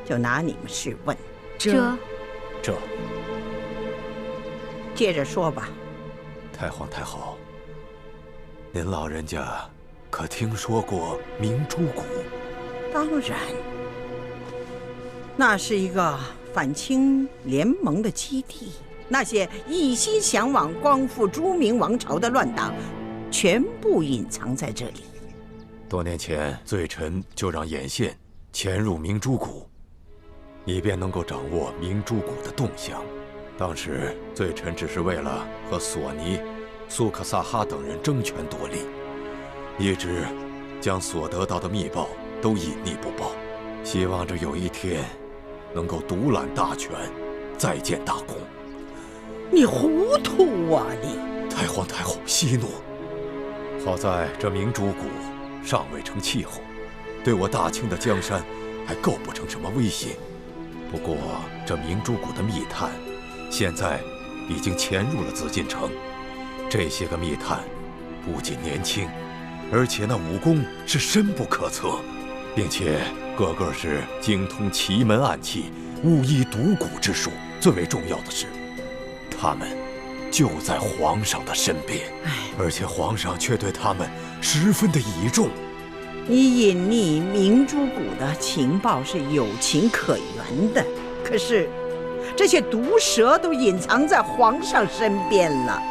就拿你们试问。这接着说吧。太皇太后，您老人家可听说过明珠谷？当然，那是一个反清联盟的基地，那些一心向往光复朱明王朝的乱党，全部隐藏在这里。多年前，罪臣就让眼线潜入明珠谷，以便能够掌握明珠谷的动向。当时，罪臣只是为了和索尼、苏克萨哈等人争权夺利，一直将所得到的密报都隐匿不报，希望着有一天能够独揽大权，再建大功。你糊涂啊你！太皇太后息怒。好在这明珠谷尚未成气候，对我大清的江山还构不成什么威胁。不过这明珠谷的密探现在已经潜入了紫禁城，这些个密探不仅年轻，而且那武功是深不可测，并且个个是精通奇门暗器、巫医独蛊之术。最为重要的是，他们就在皇上的身边，而且皇上却对他们十分的倚重。你隐匿明珠谷的情报是有情可原的，可是这些毒蛇都隐藏在皇上身边了，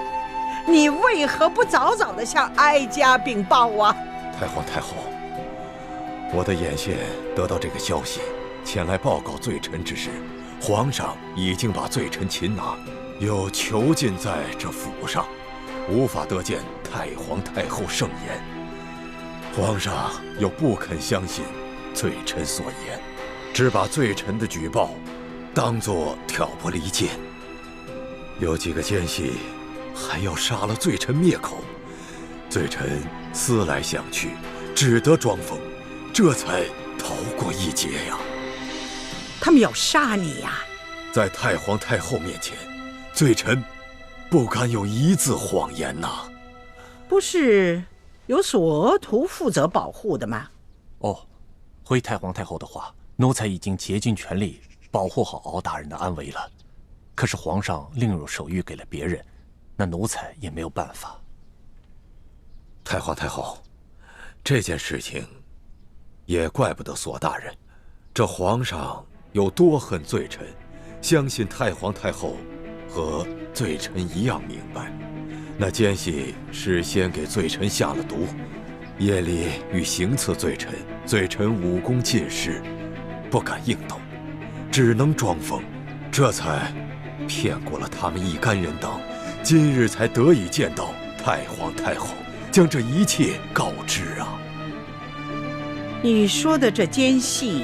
你为何不早早的向哀家禀报啊？太皇太后，我的眼线得到这个消息，前来报告罪臣之时，皇上已经把罪臣擒拿，又囚禁在这府上，无法得见太皇太后圣颜。皇上又不肯相信罪臣所言，只把罪臣的举报当作挑拨离间，有几个奸细还要杀了罪臣灭口。罪臣思来想去，只得装疯，这才逃过一劫呀。他们要杀你呀！在太皇太后面前，罪臣不敢有一字谎言呐。不是有索图负责保护的吗？哦，回太皇太后的话，奴才已经竭尽全力保护好敖大人的安危了。可是皇上另有手谕给了别人，那奴才也没有办法。太皇太后，这件事情也怪不得索大人。这皇上有多恨罪臣，相信太皇太后和罪臣一样明白。那奸细事先给罪臣下了毒，夜里欲行刺罪臣，罪臣武功尽失，不敢应斗，只能装疯，这才骗过了他们一干人等，今日才得以见到太皇太后，将这一切告知啊。你说的这奸细，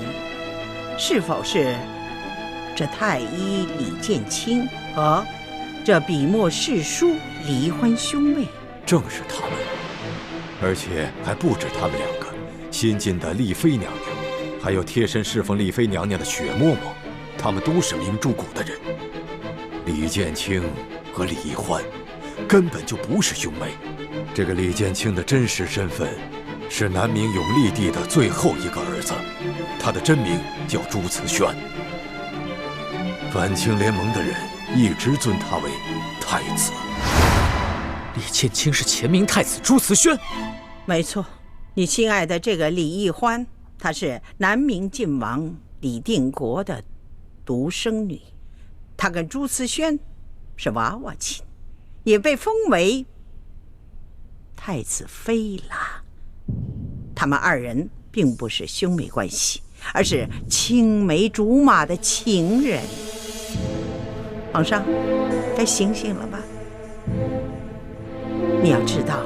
是否是这太医李建清和这笔墨侍书李欢兄妹？正是他们，而且还不止他们两个，新晋的丽妃娘娘，还有贴身侍奉丽妃娘娘的雪嬷嬷，他们都是明珠谷的人。李建清和李易欢根本就不是兄妹。这个李建清的真实身份是南明永历帝的最后一个儿子，他的真名叫朱慈轩。反清联盟的人一直尊他为太子。李建清是前明太子朱慈轩？没错，你亲爱的这个李易欢，她是南明晋王李定国的独生女，她跟朱慈轩是娃娃亲，也被封为太子妃了。他们二人并不是兄妹关系，而是青梅竹马的情人。皇上，该醒醒了吧？你要知道，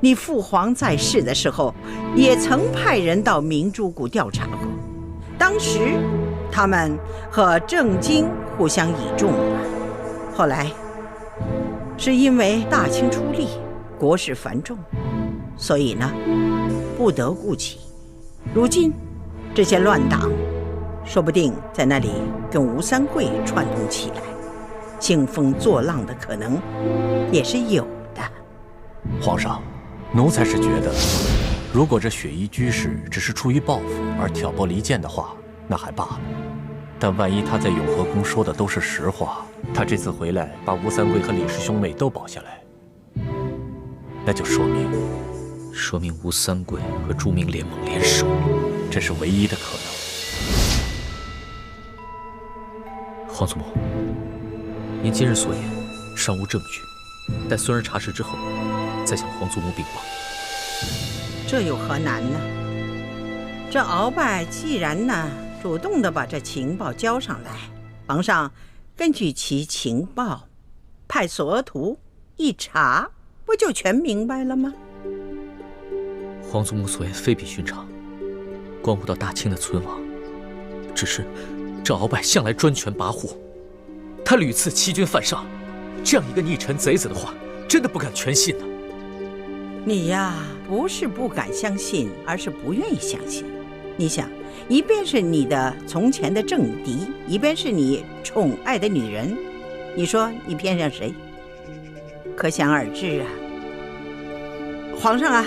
你父皇在世的时候，也曾派人到明珠谷调查过。当时，他们和郑经互相倚重了。后来，是因为大清出力，国事繁重，所以呢，不得顾及。如今，这些乱党，说不定在那里跟吴三桂串通起来，兴风作浪的可能也是有的。皇上，奴才是觉得，如果这雪衣居士只是出于报复而挑拨离间的话，那还罢了。但万一他在永和宫说的都是实话，他这次回来把吴三桂和李氏兄妹都保下来，那就说明吴三桂和朱明联盟联手，这是唯一的可能。皇祖母，您今日所言尚无证据，待孙儿查实之后，再向皇祖母禀报。这有何难呢？这鳌拜既然呢主动的把这情报交上来，皇上根据其情报派索额图一查，不就全明白了吗？皇祖母所言非比寻常，关乎到大清的存亡。只是这鳌拜向来专权跋扈，他屡次欺君犯上，这样一个逆臣贼子的话，真的不敢全信呢。你呀，不是不敢相信，而是不愿意相信。你想，一边是你的从前的政敌，一边是你宠爱的女人，你说你偏向谁？可想而知啊。皇上啊，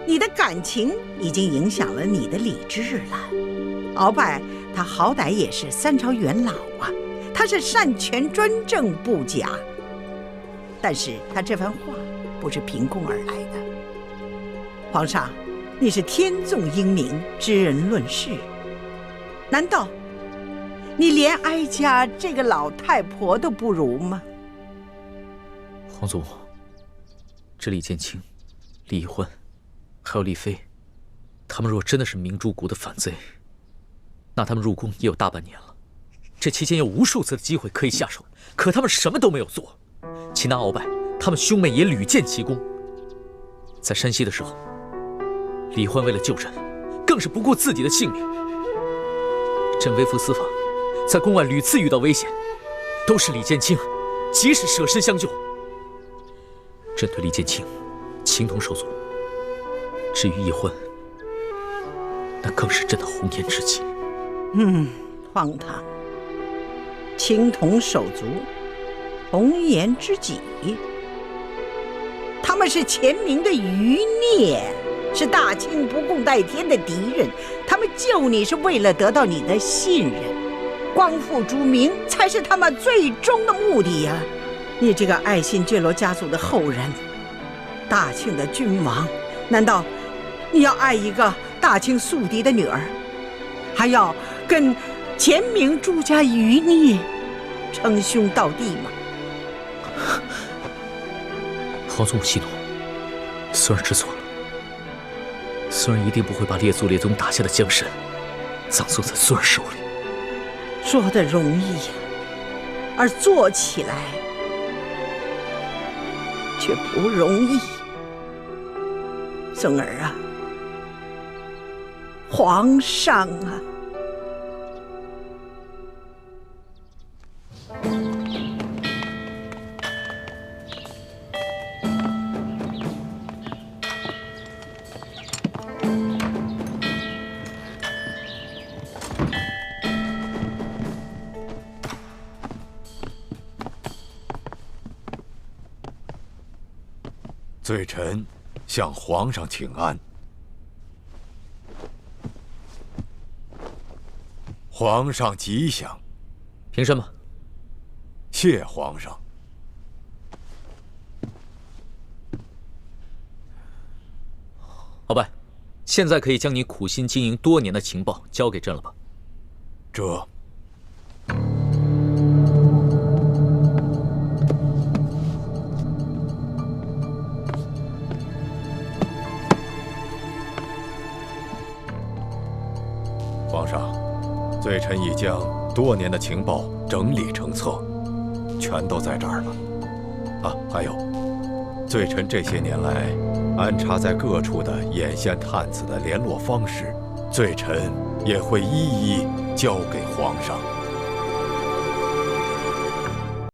你的感情已经影响了你的理智了。鳌拜他好歹也是三朝元老啊，他是擅权专政不假，但是他这番话不是凭空而来的。皇上，你是天纵英明，知人论事，难道你连哀家这个老太婆都不如吗？皇祖母，这李建清、李易欢还有丽妃，他们若真的是明珠谷的反贼，那他们入宫也有大半年了，这期间有无数次的机会可以下手，可他们什么都没有做。擒拿鳌拜，他们兄妹也屡建奇功。在山西的时候，李欢为了救朕，更是不顾自己的性命。朕微服私访，在宫外屡次遇到危险，都是李建清及时舍身相救。朕对李建清情同手足，至于易欢，那更是朕的红颜知己。荒唐！情同手足，红颜知己，他们是前明的余孽，是大清不共戴天的敌人。他们救你是为了得到你的信任，光复朱明才是他们最终的目的呀！你这个爱新觉罗家族的后人，大清的君王，难道你要爱一个大清宿敌的女儿，还要跟前明朱家余孽称兄道弟吗？皇祖母息怒，孙儿知错了。孙儿一定不会把列祖列宗打下的江山葬送在孙儿手里。说的容易呀，而做起来却不容易。孙儿啊，皇上啊！罪臣向皇上请安。皇上吉祥。凭什么？谢皇上。鳌拜，现在可以将你苦心经营多年的情报交给朕了吧？这。皇上，罪臣已将多年的情报整理成册，全都在这儿了。啊，还有，罪臣这些年来安插在各处的眼线探子的联络方式，罪臣也会一一交给皇上。